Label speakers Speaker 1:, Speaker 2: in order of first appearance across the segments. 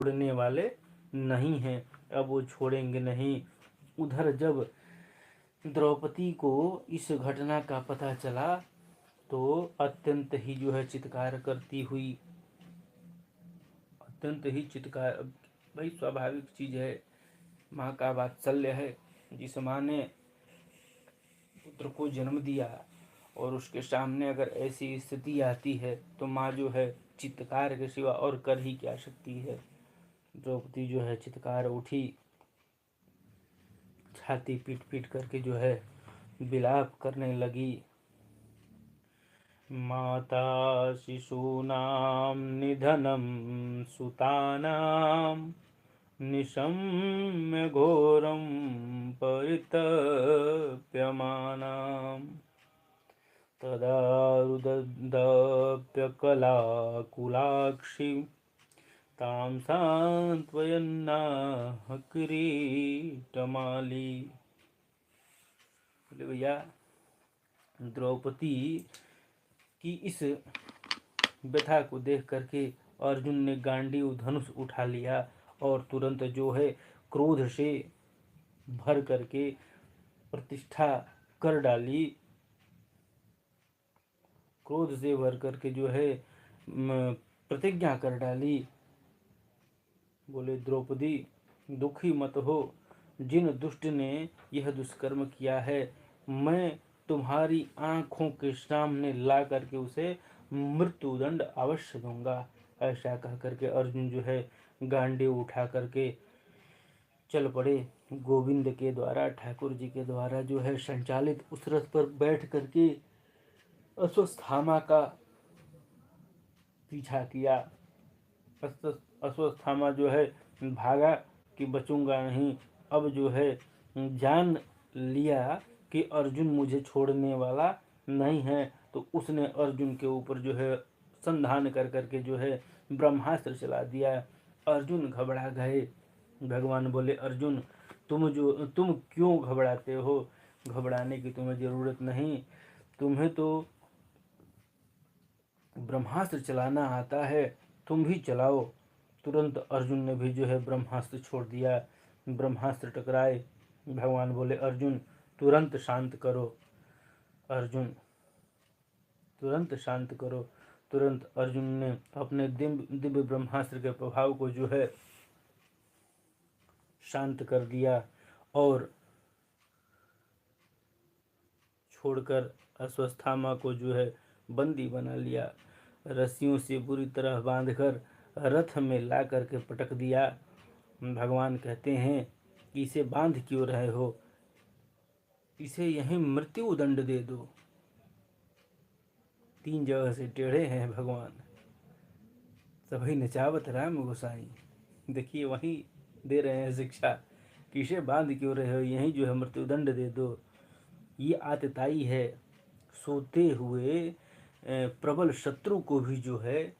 Speaker 1: छोड़ने वाले नहीं हैं, अब वो छोड़ेंगे नहीं। उधर जब द्रौपदी को इस घटना का पता चला तो अत्यंत ही जो है चित्कार करती हुई, अत्यंत ही चित्कार, भाई स्वाभाविक चीज है, माँ का वात्सल्य है। जिस माँ ने पुत्र को जन्म दिया और उसके सामने अगर ऐसी स्थिति आती है तो माँ जो है चित्कार के सिवा और कर ही क्या सकती है। द्रौपदी जो है चित्कार उठी, छाती पीट पीट करके जो है विलाप करने लगी। माता शिशूनां निधनं सुतानां निशम्य घोरं परितप्यमानाम् तदा रुदप्यकलाकुलाक्षि तां सांत्वयन्नाह किरीटमाली। बोले भैया, द्रौपदी की इस व्यथा को देख करके अर्जुन ने गांडीव धनुष उठा लिया और तुरंत जो है क्रोध से भर करके प्रतिष्ठा कर डाली। क्रोध से भर करके जो है प्रतिज्ञा कर डाली। बोले द्रौपदी दुखी मत हो, जिन दुष्ट ने यह दुष्कर्म किया है मैं तुम्हारी आंखों के सामने ला करके उसे मृत्युदंड अवश्य दूंगा। ऐसा कह करके अर्जुन जो है गांडीव उठा करके चल पड़े। गोविंद के द्वारा, ठाकुर जी के द्वारा जो है संचालित उस रथ पर बैठ करके अश्वत्थामा का पीछा किया। अश्वत्थामा जो है भागा कि बचूंगा नहीं। अब जो है जान लिया कि अर्जुन मुझे छोड़ने वाला नहीं है, तो उसने अर्जुन के ऊपर जो है संधान कर करके जो है ब्रह्मास्त्र चला दिया। अर्जुन घबरा गए। भगवान बोले अर्जुन तुम क्यों घबराते हो, घबराने की तुम्हें जरूरत नहीं, तुम्हें तो ब्रह्मास्त्र चलाना आता है, तुम भी चलाओ। तुरंत अर्जुन ने भी जो है ब्रह्मास्त्र छोड़ दिया। ब्रह्मास्त्र टकराए। भगवान बोले अर्जुन तुरंत शांत करो, अर्जुन तुरंत शांत करो। तुरंत अर्जुन ने अपने दिव्य ब्रह्मास्त्र के प्रभाव को जो है शांत कर दिया और छोड़कर अश्वत्थामा को जो है बंदी बना लिया। रस्सियों से बुरी तरह बांधकर रथ में ला करके पटक दिया। भगवान कहते हैं कि इसे बांध क्यों रहे हो, इसे यहीं मृत्यु दंड दे दो। 3 जगह से टेढ़े हैं भगवान। सभी नचावत राम गोसाई, देखिए वहीं दे रहे हैं शिक्षा कि इसे बांध क्यों रहे हो, यहीं जो है मृत्यु दंड दे दो। ये आतताई है। सोते हुए प्रबल शत्रु को भी जो है,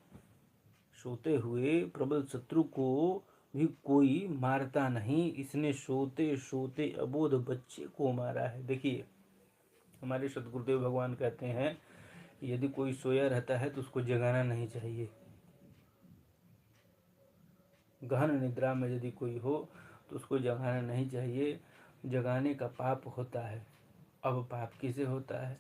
Speaker 1: सोते हुए प्रबल शत्रु को भी कोई मारता नहीं, इसने सोते सोते अबोध बच्चे को मारा है। देखिए हमारे सदगुरुदेव भगवान कहते हैं यदि कोई सोया रहता है तो उसको जगाना नहीं चाहिए। गहन निद्रा में यदि कोई हो तो उसको जगाना नहीं चाहिए, जगाने का पाप होता है। अब पाप किसे होता है,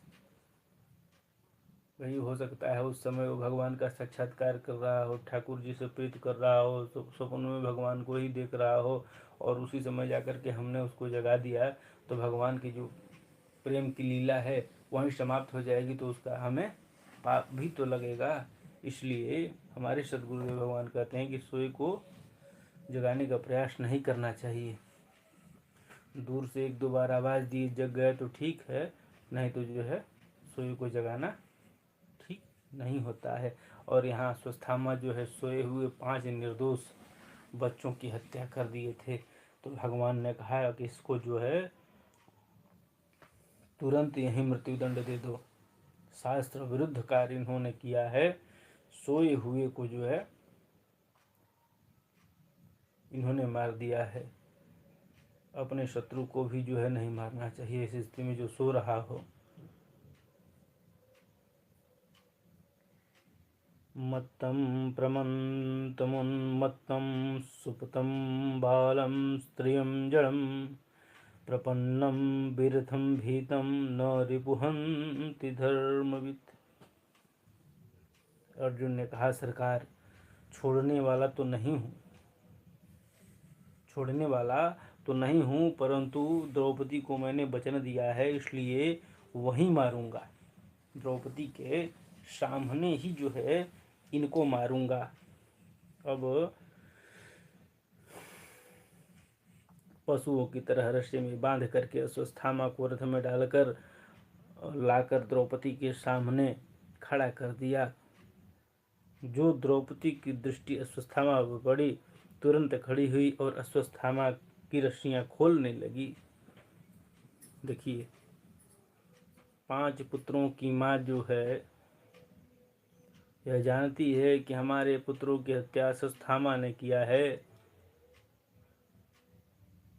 Speaker 1: वही हो सकता है उस समय वो भगवान का साक्षात्कार कर रहा हो, ठाकुर जी से प्रीत कर रहा हो, सपनों में भगवान को ही देख रहा हो और उसी समय जाकर के हमने उसको जगा दिया तो भगवान की जो प्रेम की लीला है वहीं समाप्त हो जाएगी, तो उसका हमें पाप भी तो लगेगा। इसलिए हमारे सदगुरुदेव भगवान कहते हैं कि सोए को जगाने का प्रयास नहीं करना चाहिए। दूर से 1-2 बार आवाज़ दिए जग गए तो ठीक है, नहीं तो जो है सोए को जगाना ठीक नहीं होता है। और यहाँ अश्वत्थामा जो है सोए हुए 5 निर्दोष बच्चों की हत्या कर दिए थे, तो भगवान ने कहा कि इसको जो है तुरंत यही मृत्युदंड दे दो। शास्त्र विरुद्ध कार्य इन्होंने किया है। सोए हुए को जो है इन्होंने मार दिया है। अपने शत्रु को भी जो है नहीं मारना चाहिए इस स्थिति में जो सो रहा हो। मत्तं प्रमत्तमुन्मत्तं सुप्तं बालं स्त्रियं जडं प्रपन्नं विरथं भीतं न रिपुहन्ति धर्मवित्। अर्जुन ने कहा, सरकार, छोड़ने वाला तो नहीं हूँ, परंतु द्रौपदी को मैंने वचन दिया है, इसलिए वहीं मारूंगा। द्रौपदी के सामने ही जो है इनको मारूंगा। अब पशुओं की तरह रस्से में बांध करके अश्वत्थामा को रथ में डालकर लाकर द्रौपदी के सामने खड़ा कर दिया। जो द्रौपदी की दृष्टि अश्वत्थामा पर पड़ी, तुरंत खड़ी हुई और अश्वत्थामा की रस्सियां खोलने लगी। देखिए, 5 पुत्रों की माँ जो है यह जानती है कि हमारे पुत्रों की हत्या अश्वत्थामा ने किया है।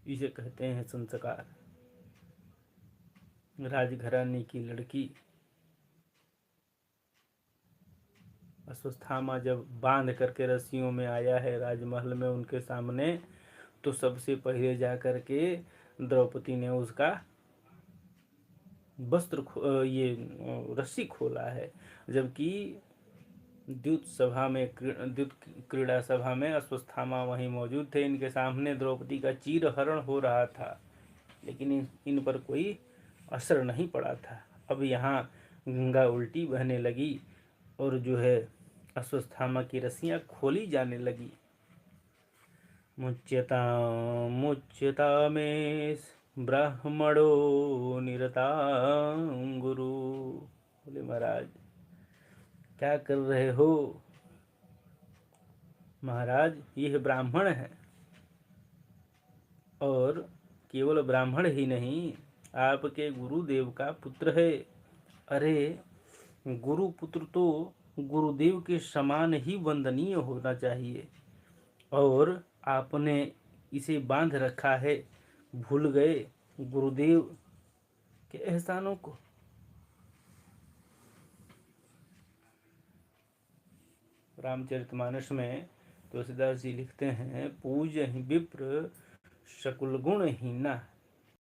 Speaker 1: इसे कहते हैं संस्कार। राजघराने की लड़की अश्वत्थामा जब बांध करके रस्सियों में आया है राजमहल में उनके सामने, तो सबसे पहले जा करके द्रौपदी ने उसका वस्त्र ये रस्सी खोला है। जबकि द्युत क्रीड़ा सभा में अश्वत्थामा वहीं मौजूद थे। इनके सामने द्रौपदी का चीरहरण हो रहा था, लेकिन इन पर कोई असर नहीं पड़ा था। अब यहाँ गंगा उल्टी बहने लगी और जो है अश्वत्थामा की रस्सियां खोली जाने लगी। मुच्यता में ब्राह्मणो निरता गुरु। बोले, महाराज क्या कर रहे हो? महाराज, यह ब्राह्मण है, और केवल ब्राह्मण ही नहीं, आपके गुरुदेव का पुत्र है। अरे, गुरुपुत्र तो गुरुदेव के समान ही वंदनीय होना चाहिए, और आपने इसे बांध रखा है। भूल गए गुरुदेव के एहसानों को। रामचरितमानस में तुलसीदास जी लिखते हैं, पूज विप्र शकुल गुण हीना।